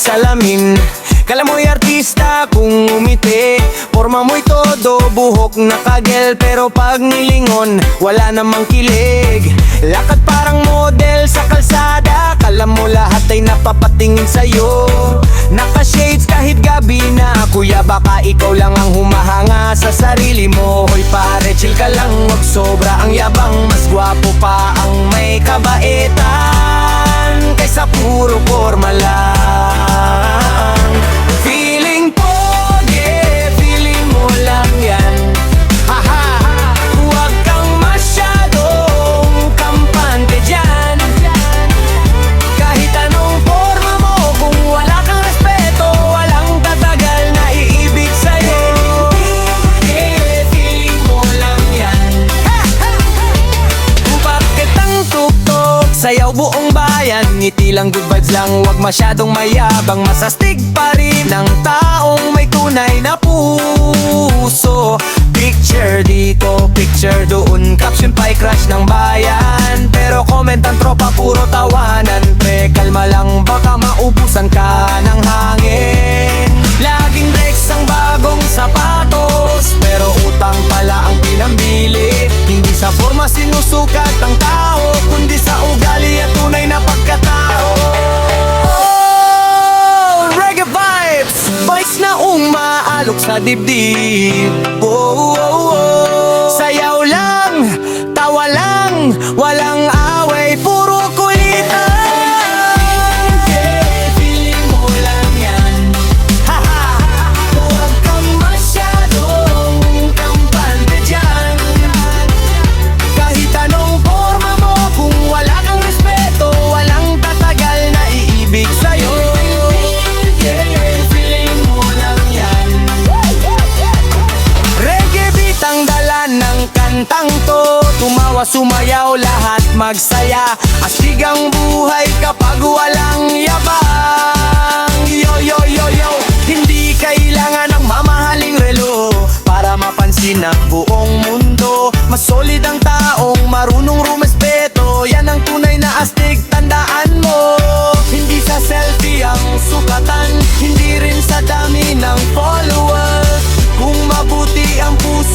salamin. Kala mo'y artista kung umiti, forma mo'y todo, buhok nakagel. Pero pag nilingon, wala namang kilig. Lakad parang model sa kalsada, kala mo lahat ay napapatingin sa'yo. Naka-shades kahit gabi na, kuya baka ikaw lang ang humahanga sa sarili mo. Hoy pare, chill ka lang, wag sobra ang yabang. Mas gwapo pa ang may kabaitan kaysa puro forma lang. Feeling pogi, feeling mo lang yan. Haha, huwag kang masyadong kampante dyan. Kahit anong forma mo, kung wala kang respeto, walang tatagal na iibig sa'yo. Feeling mo lang yan. Bakit ang tuktok, sayaw buong bayan, ngiti lang, good vibes lang, wag masyadong mayabang. Masastig pa rin ng taong may tunay na puso. Picture dito, picture doon, caption pa'y crush ng bayan. Pero comment ang tropa, puro tawanan. Pre, kalma lang, baka maubusan ka ng hangin. Laging Rex ang bagong sapatos, pero utang pala ang pinambili. Hindi sa forma sinusukat ang tao, kundi sa ugali at tunay na pagkatao. Reggae vibes, vibes na umaalok sa dibdib. Sayaw lang, tawa lang, walang away, puro kulitan. Feeling mo lang yan. Haha, huwag kang masyadong kampante dyan. Kahit anong forma mo, kung wala kang respeto, walang tatagal na iibig sa'yo. Feeling mo lang yan. Reggae beat ang dala ng kantang to, tumawa, sumayaw, lahat magsaya. Astig ang buhay kapag walang yabang. Yo yo yo yo, hindi kailangan ng mamahaling relo para mapansin ang buong mundo. Mas solid ang taong marunong rumespeto, yan ang tunay na astig, tandaan mo. Hindi sa selfie ang sukatan, hindi rin sa dami ng followers. Kung mabuti ang puso